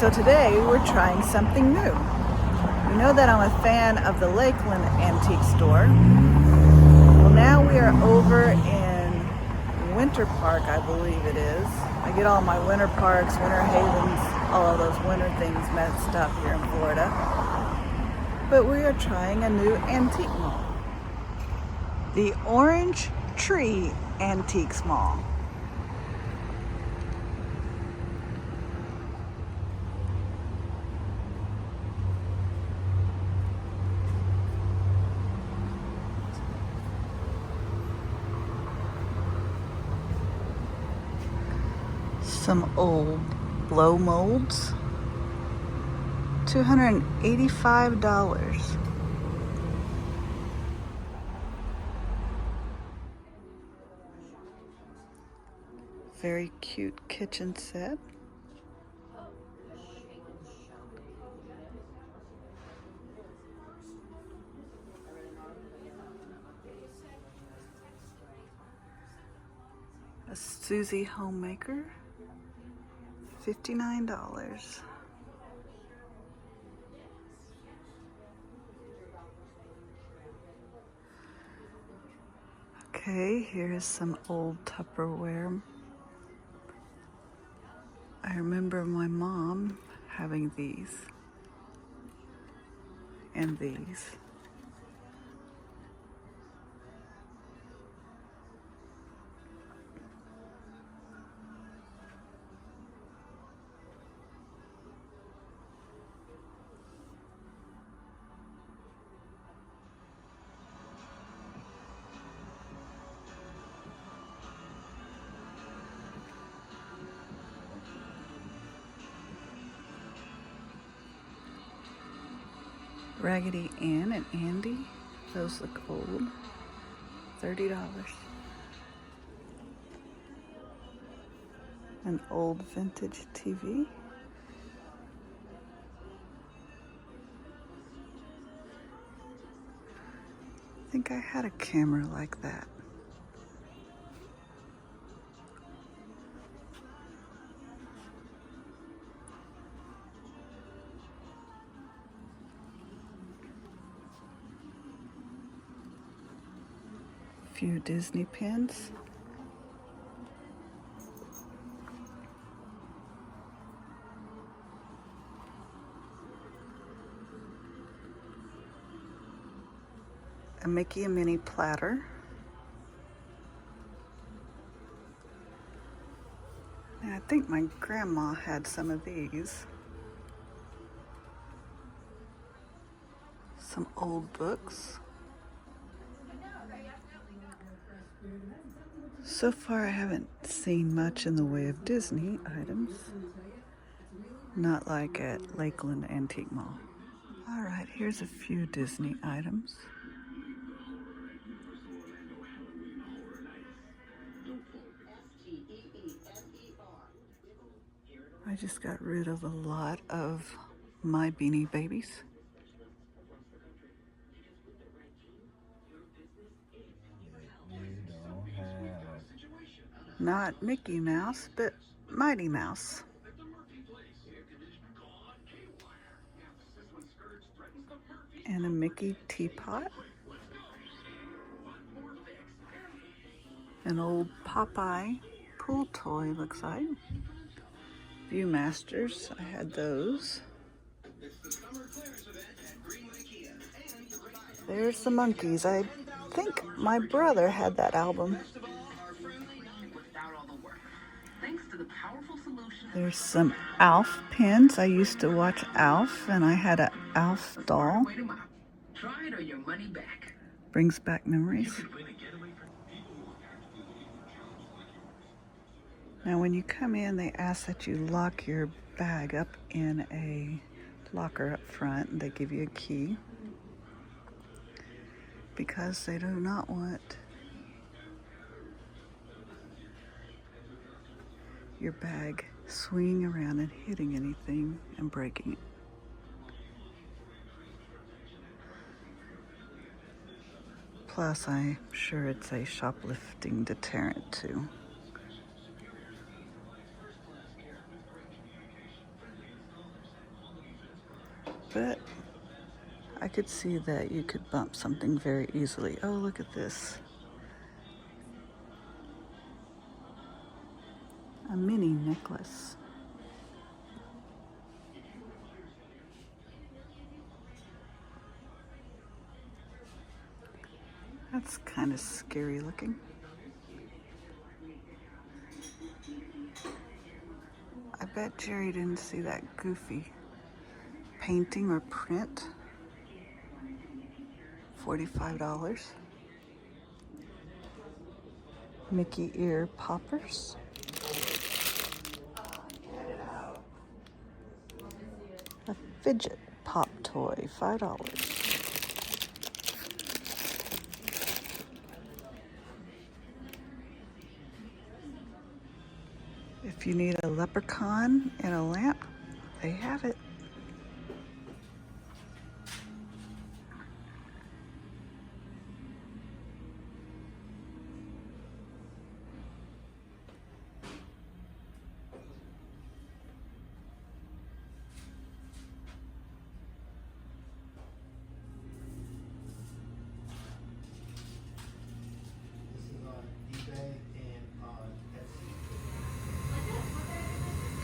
So today we're trying something new. You know that I'm a fan of the Lakeland antique store. Well, now we are over in Winter Park, I believe it is. I get all my winter parks, winter havens, all of those winter things messed up here in Florida. But we are trying a new antique mall. The Orange Tree Antiques Mall. Some old blow molds. $285. Very cute kitchen set. A Susie homemaker. $59. Okay, here's some old Tupperware. I remember my mom having these and these. Raggedy Ann and Andy, those look old. $30. An old vintage TV. I think I had a camera like that. Few Disney pins. A Mickey and Minnie platter. And I think my grandma had some of these. Some old books. So far I haven't seen much in the way of Disney items. Not like at Lakeland Antique Mall. Alright, here's a few Disney items. I just got rid of a lot of my Beanie Babies. Not Mickey Mouse, but Mighty Mouse. And a Mickey teapot. An old Popeye pool toy, looks like. Viewmasters, I had those. There's the monkeys. I think my brother had that album. There's some Alf pins. I used to watch Alf, and I had an Alf doll. Brings back memories. Now when you come in, they ask that you lock your bag up in a locker up front, and they give you a key because they do not want your bag swinging around and hitting anything and breaking it. Plus, I'm sure it's a shoplifting deterrent too. but I could see that you could bump something very easily. Oh, look at this. A mini necklace. That's kind of scary looking. I bet Jerry didn't see that goofy painting or print. $45. Mickey ear poppers. A fidget pop toy, $5. If you need a leprechaun and a lamp, they have it.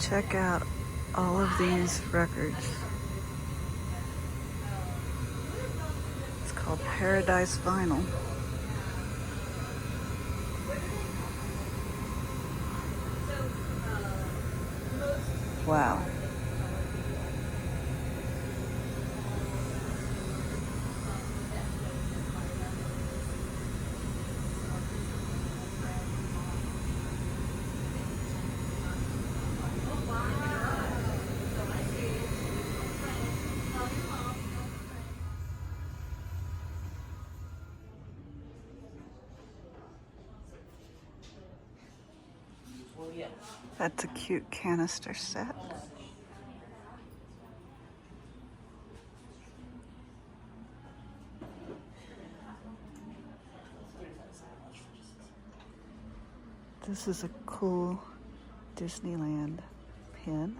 Check out all of these records. It's called Paradise Vinyl. Wow. That's a cute canister set. This is a cool Disneyland pin.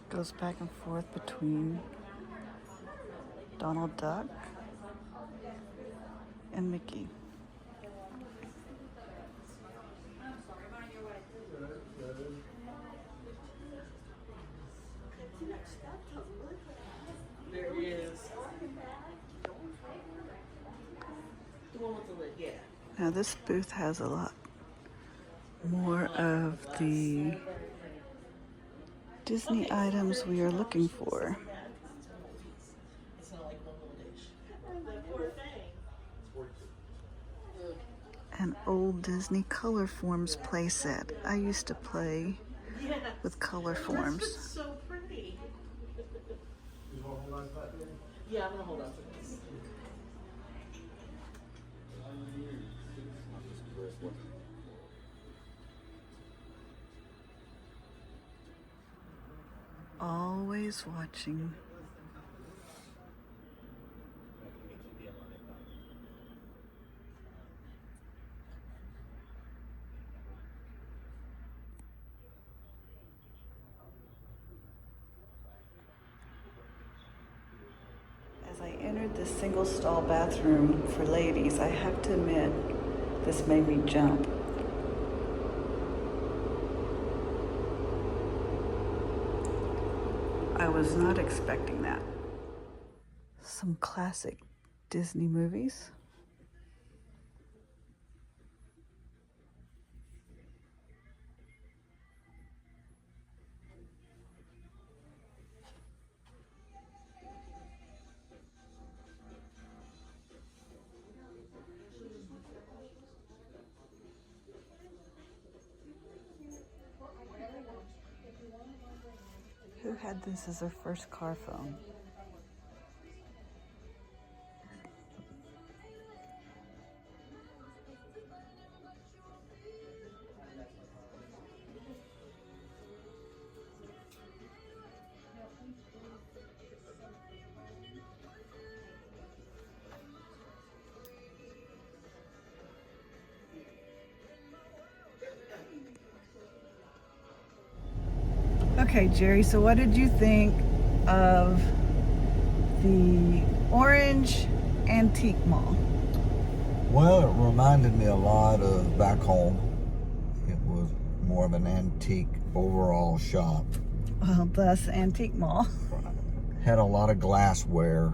Goes back and forth between Donald Duck and Mickey. There is. The one with the lid, yeah. Now this booth has a lot more of the Disney items we are looking for. It's not like one little dish. The poor thing. An old Disney Color Forms playset. I used to play with Color Forms. This looks so pretty. Yeah, I'm gonna hold on to this. Always watching. As I entered the single stall bathroom for ladies, I have to admit, this made me jump. I was not expecting that. Some classic Disney movies. Who had this as their first car phone? Okay, Jerry, so what did you think of the Orange Antique Mall? Well, it reminded me a lot of back home. It was more of an antique overall shop. Well, thus Antique Mall. Had a lot of glassware.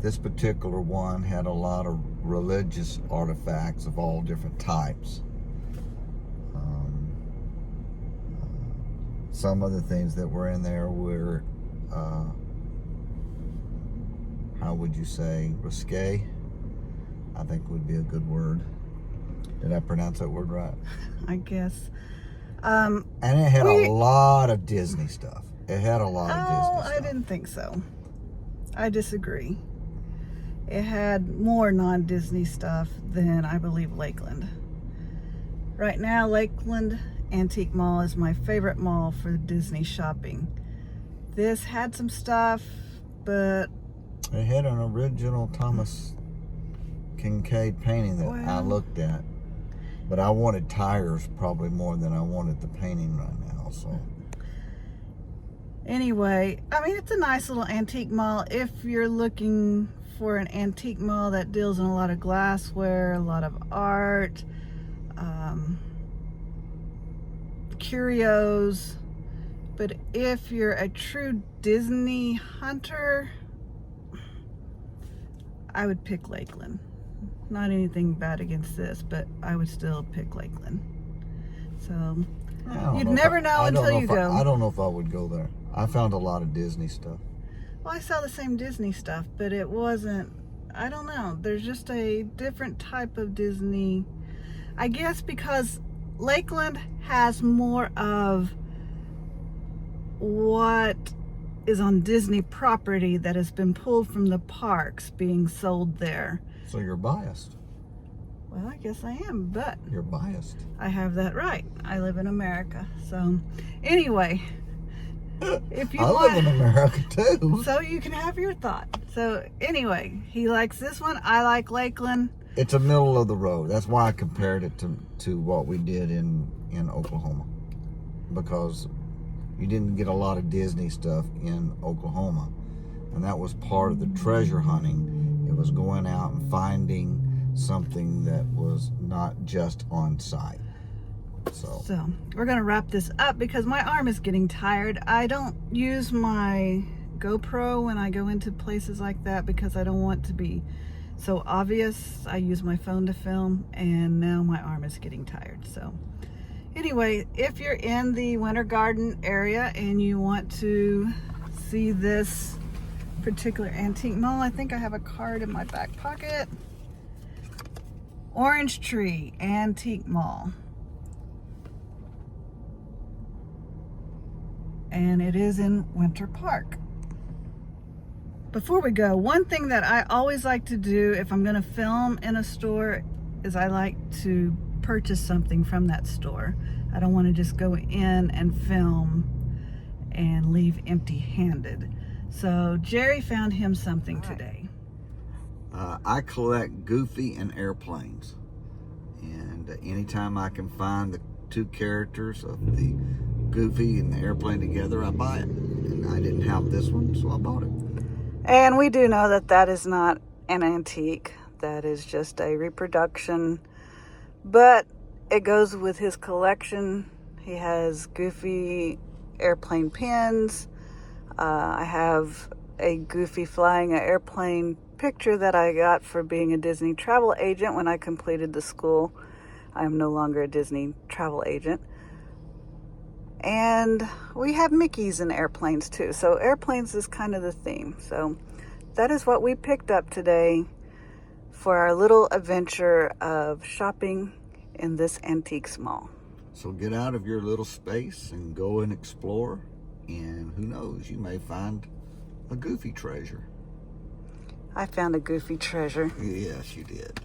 This particular one had a lot of religious artifacts of all different types. Some of the things that were in there were, how would you say, risque? I think would be a good word. Did I pronounce that word right? I guess. And it had a lot of Disney stuff. It had a lot of Disney stuff. I didn't think so. I disagree. It had more non-Disney stuff than, I believe, Lakeland. Right now, Lakeland Antique Mall is my favorite mall for Disney shopping. This had some stuff, but... It had an original Thomas Kincaid painting that I looked at. But I wanted tires probably more than I wanted the painting right now, so... Anyway, I mean, it's a nice little antique mall if you're looking for an antique mall that deals in a lot of glassware, a lot of art, curios. But if you're a true Disney hunter, I would pick Lakeland. Not anything bad against this, but I would still pick Lakeland. So you'd never know until you go. I don't know if I would go there. I found a lot of Disney stuff. Well, I saw the same Disney stuff, but it wasn't, I don't know. There's just a different type of Disney. I guess because Lakeland has more of what is on Disney property that has been pulled from the parks being sold there. So you're biased. Well, I guess I am, but you're biased. I have that right. I live in America. So anyway, if you I live in America too. So you can have your thought. So anyway, he likes this one. I like Lakeland. It's a middle of the road. That's why I compared it to what we did in Oklahoma, because you didn't get a lot of Disney stuff in Oklahoma, and that was part of the treasure hunting. It was going out and finding something that was not just on site. So we're gonna wrap this up because my arm is getting tired. I don't use my GoPro when I go into places like that because I don't want to be so obvious. I use my phone to film, and now my arm is getting tired. So anyway, if you're in the Winter Garden area and you want to see this particular antique mall, I think I have a card in my back pocket. Orange Tree Antique Mall. And it is in Winter Park. Before we go, one thing that I always like to do if I'm going to film in a store is I like to purchase something from that store. I don't want to just go in and film and leave empty-handed. So Jerry found him something today. I collect Goofy and airplanes, and anytime I can find the two characters of the Goofy and the airplane together, I buy it. And I didn't have this one, so I bought it. And we do know that that is not an antique. That is just a reproduction, but it goes with his collection. He has Goofy airplane pins. I have a Goofy flying an airplane picture that I got for being a Disney travel agent when I completed the school. I am no longer a Disney travel agent. And we have Mickeys and airplanes too. So airplanes is kind of the theme. So that is what we picked up today for our little adventure of shopping in this antiques mall. So get out of your little space and go and explore. And who knows, you may find a Goofy treasure. I found a Goofy treasure. Yes, you did.